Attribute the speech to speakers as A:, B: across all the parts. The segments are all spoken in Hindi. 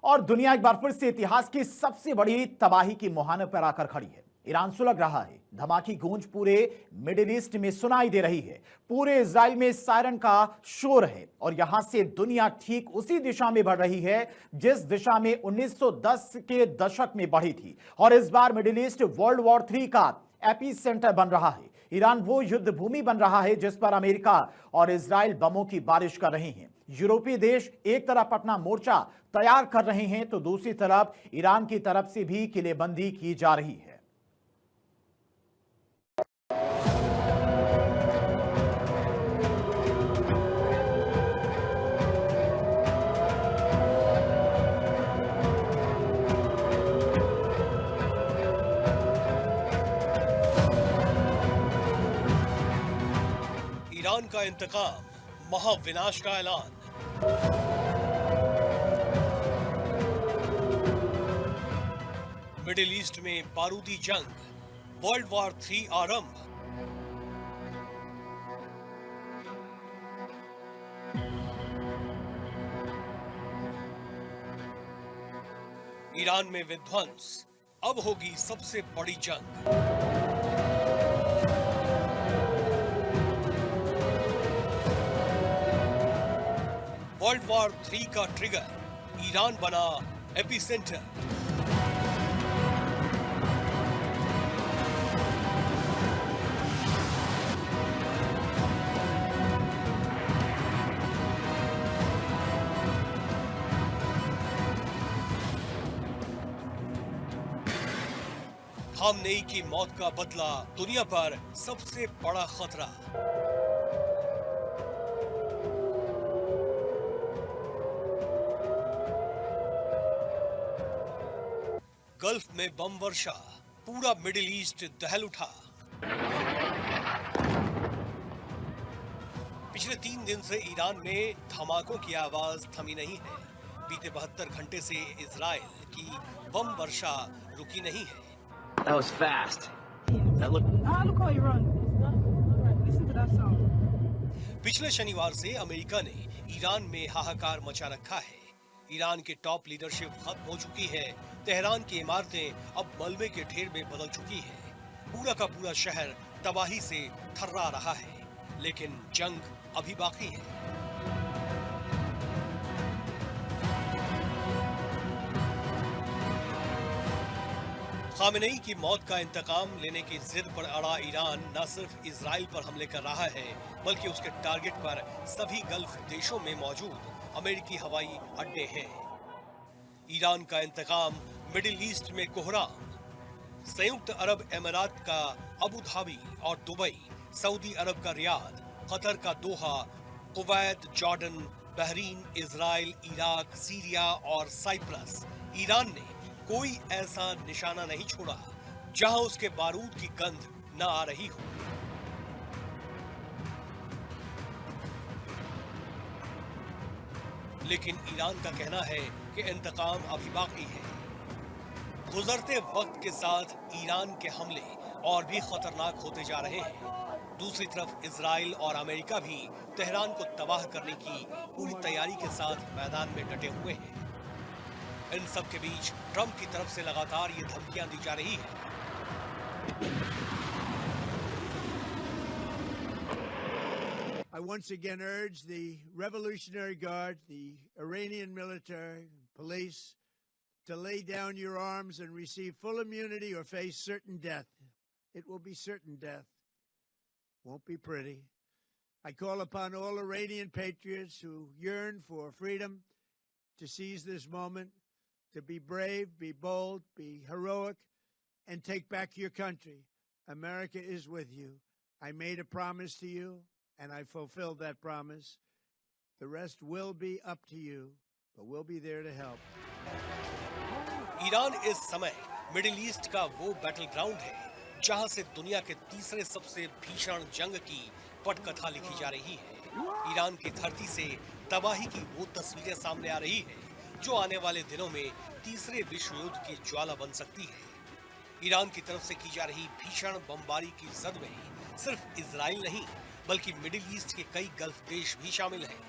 A: और दुनिया एक बार फिर से इतिहास की सबसे बड़ी तबाही की मुहाने पर आकर खड़ी है। ईरान सुलग रहा है। धमाकी गूंज पूरे मिडिल ईस्ट में सुनाई दे रही है। पूरे इजराइल में सायरन का शोर है और यहां से दुनिया ठीक उसी दिशा में बढ़ रही है जिस दिशा में 1910 के दशक में बढ़ी थी। और इस बार मिडिल ईस्ट वर्ल्ड वॉर 3 का एपी सेंटर बन रहा है। ईरान वो युद्ध भूमि बन रहा है जिस पर अमेरिका और इजराइल बमों की बारिश कर रहे हैं। यूरोपीय देश एक तरफ अपना मोर्चा तैयार कर रहे हैं तो दूसरी तरफ ईरान की तरफ से भी किलेबंदी की जा रही है।
B: ईरान का इंतकाम, महाविनाश का ऐलान। मिडिल ईस्ट में बारूदी जंग, वर्ल्ड वॉर 3 आरंभ। ईरान में विध्वंस, अब होगी सबसे बड़ी जंग। वर्ल्ड वॉर 3 का ट्रिगर, ईरान बना एपिसेंटर। खामनेई की मौत का बदला, दुनिया पर सबसे बड़ा खतरा। गल्फ में बम वर्षा, पूरा मिडिल ईस्ट दहल उठा। पिछले 3 दिन से ईरान में धमाकों की आवाज थमी नहीं है। बीते 72 घंटे से इजराइल की बम वर्षा रुकी नहीं है।
C: That was fast.
D: Look how you run. Listen to that sound.
B: पिछले शनिवार से अमेरिका ने ईरान में हाहाकार मचा रखा है। ईरान की टॉप लीडरशिप खत्म हो चुकी है। तेहरान की इमारतें अब मलबे के ढेर में बदल चुकी है। पूरा का पूरा शहर तबाही से थर्रा रहा है, लेकिन जंग अभी बाकी है। खामेनेई की मौत का इंतकाम लेने की जिद पर अड़ा ईरान न सिर्फ इजराइल पर हमले कर रहा है, बल्कि उसके टारगेट पर सभी गल्फ देशों में मौजूद अमेरिकी हवाई अड्डे हैं। ईरान का इंतकाम, मिडिल ईस्ट में कोहराम। संयुक्त अरब अमीरात का अबू धाबी और दुबई, सऊदी अरब का रियाद, कतर का Doha, Kuwait, Jordan, Bahrain, Israel, Iraq, Syria और साइप्रस। ईरान ने कोई ऐसा निशाना नहीं छोड़ा जहां उसके बारूद की गंध न आ रही हो। लेकिन ईरान का कहना है कि इंतकाम अभी बाकी है। गुजरते वक्त के साथ ईरान के हमले और भी खतरनाक होते जा रहे हैं। दूसरी तरफ इजराइल और अमेरिका भी तेहरान को तबाह करने की पूरी तैयारी के साथ मैदान में डटे हुए हैं। इन सब के बीच ट्रंप की तरफ से लगातार ये धमकियां दी जा रही है।
E: I once again urge the Revolutionary Guard, the Iranian military, police, to lay down your arms and receive full immunity or face certain death. It will be certain death. Won't be pretty. I call upon all Iranian patriots who yearn for freedom to seize this moment, to be brave, be bold, be heroic, and take back your country. America is with you. I made a promise to you, and I fulfilled that promise. The rest will be up to you, but we'll be there to help.
B: Iran इस समय मिडिल ईस्ट का वो बैटल ग्राउंड है जहां से दुनिया के तीसरे सबसे भीषण जंग की पटकथा लिखी जा रही है। ईरान की धरती से तबाही की वो तस्वीरें सामने आ रही है जो आने वाले दिनों में तीसरे विश्व युद्ध की ज्वाला बन सकती है। ईरान की तरफ से की जा रही भीषण बमबारी की जद में सिर्फ इजराइल नहीं, बल्कि मिडिल ईस्ट के कई गल्फ देश भी शामिल हैं।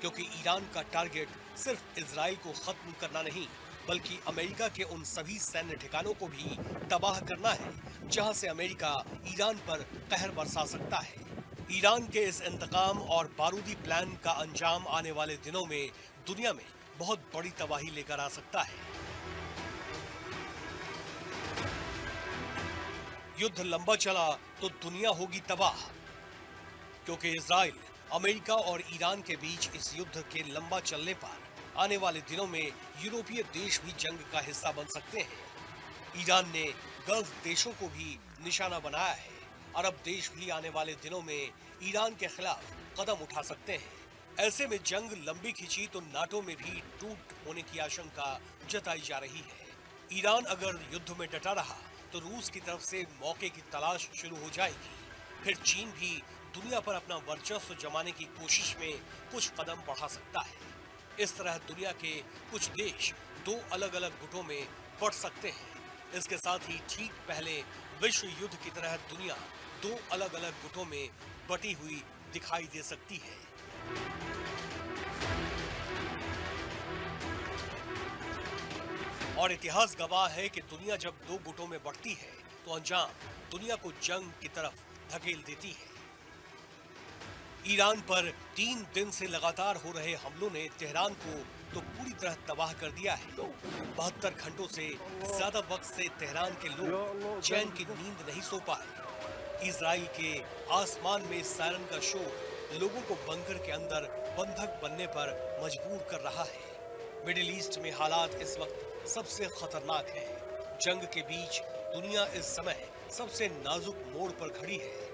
B: क्योंकि ईरान का टारगेट सिर्फ इजराइल को खत्म करना नहीं, बल्कि अमेरिका के उन सभी सैन्य ठिकानों को भी तबाह करना है जहां से अमेरिका ईरान पर कहर बरसा सकता है। ईरान के इस इंतकाम और बारूदी प्लान का अंजाम आने वाले दिनों में दुनिया में बहुत बड़ी तबाही लेकर आ सकता है। युद्ध लंबा चला तो दुनिया होगी तबाह, क्योंकि इजराइल, अमेरिका और ईरान के बीच इस युद्ध के लंबा चलने पर आने वाले दिनों में यूरोपीय देश भी जंग का हिस्सा बन सकते हैं। ईरान ने गल्फ देशों को भी निशाना बनाया है। अरब देश भी आने वाले दिनों में ईरान के खिलाफ कदम उठा सकते हैं। ऐसे में जंग लंबी खिंची तो नाटो में भी टूट होने की आशंका जताई जा रही है। ईरान अगर युद्ध में डटा रहा तो रूस की तरफ से मौके की तलाश शुरू हो जाएगी। फिर चीन भी दुनिया पर अपना वर्चस्व जमाने की कोशिश में कुछ कदम बढ़ा सकता है। इस तरह दुनिया के कुछ देश दो अलग अलग गुटों में बढ़ सकते हैं। इसके साथ ही ठीक पहले विश्व युद्ध की तरह दुनिया दो अलग अलग गुटों में बटी हुई दिखाई दे सकती है। और इतिहास गवाह है कि दुनिया जब दो गुटों में बढ़ती है तो अंजाम दुनिया को जंग की तरफ धकेल देती है। ईरान पर 3 दिन से लगातार हो रहे हमलों ने तेहरान को तो पूरी तरह तबाह कर दिया है। 72 घंटों से ज्यादा वक्त से तेहरान के लोग चैन की नींद नहीं सो पाए। इजराइल के आसमान में सायरन का शोर लोगों को बंकर के अंदर बंधक बनने पर मजबूर कर रहा है। मिडिल ईस्ट में हालात इस वक्त सबसे खतरनाक है। जंग के बीच दुनिया इस समय सबसे नाजुक मोड़ पर खड़ी है।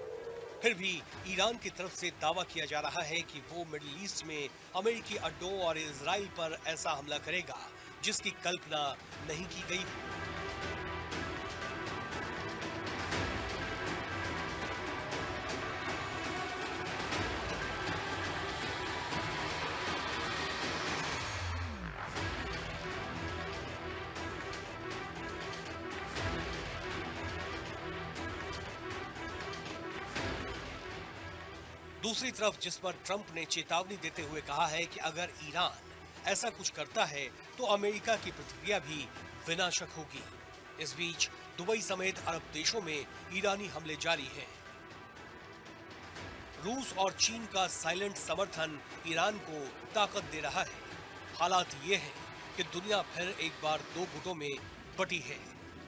B: फिर भी ईरान की तरफ से दावा किया जा रहा है कि वो मिडिल ईस्ट में अमेरिकी अड्डों और इजराइल पर ऐसा हमला करेगा जिसकी कल्पना नहीं की गई। दूसरी तरफ जिस पर ट्रंप ने चेतावनी देते हुए कहा है कि अगर ईरान ऐसा कुछ करता है तो अमेरिका की प्रतिक्रिया भी विनाशक होगी। इस बीच दुबई समेत अरब देशों में ईरानी हमले जारी हैं। रूस और चीन का साइलेंट समर्थन ईरान को ताकत दे रहा है। हालात ये हैं कि दुनिया फिर एक बार दो गुटों में बटी है,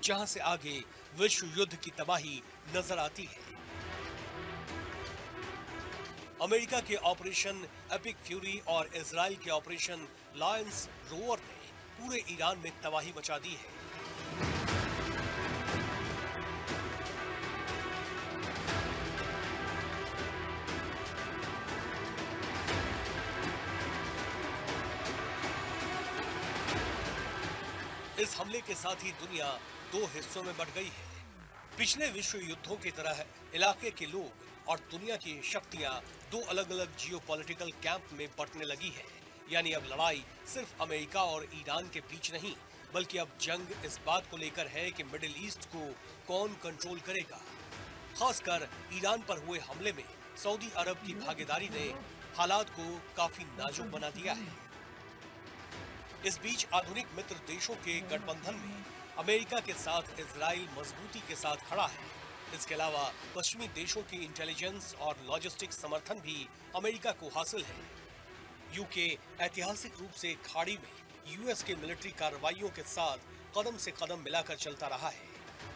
B: जहां से आगे विश्व युद्ध की तबाही नजर आती है। अमेरिका के ऑपरेशन एपिक फ्यूरी और इजराइल के ऑपरेशन लायंस रोवर ने पूरे ईरान में तबाही मचा दी है। इस हमले के साथ ही दुनिया दो हिस्सों में बट गई है। पिछले विश्व युद्धों की तरह इलाके के लोग और दुनिया की शक्तियां दो अलग अलग जियोपॉलिटिकल कैंप में बंटने लगी है। यानी अब लड़ाई सिर्फ अमेरिका और ईरान के बीच नहीं, बल्कि अब जंग इस बात को लेकर है कि मिडिल ईस्ट को कौन कंट्रोल करेगा। खासकर ईरान पर हुए हमले में सऊदी अरब की भागीदारी ने हालात को काफी नाजुक बना दिया है। इस बीच आधुनिक मित्र देशों के गठबंधन में अमेरिका के साथ इजराइल मजबूती के साथ खड़ा है। इसके अलावा पश्चिमी देशों की इंटेलिजेंस और लॉजिस्टिक्स समर्थन भी अमेरिका को हासिल है। यूके ऐतिहासिक रूप से खाड़ी में यूएस के मिलिट्री कार्रवाइयों के साथ कदम से कदम मिलाकर चलता रहा है।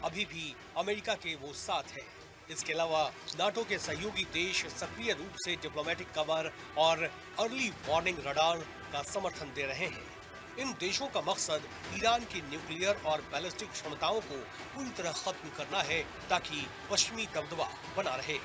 B: अभी भी अमेरिका के वो साथ है। इसके अलावा नाटो के सहयोगी देश सक्रिय रूप से डिप्लोमेटिक कवर और अर्ली वार्निंग रडार का समर्थन दे रहे हैं। इन देशों का मकसद ईरान की न्यूक्लियर और बैलिस्टिक क्षमताओं को पूरी तरह खत्म करना है, ताकि पश्चिमी दबदबा बना रहे।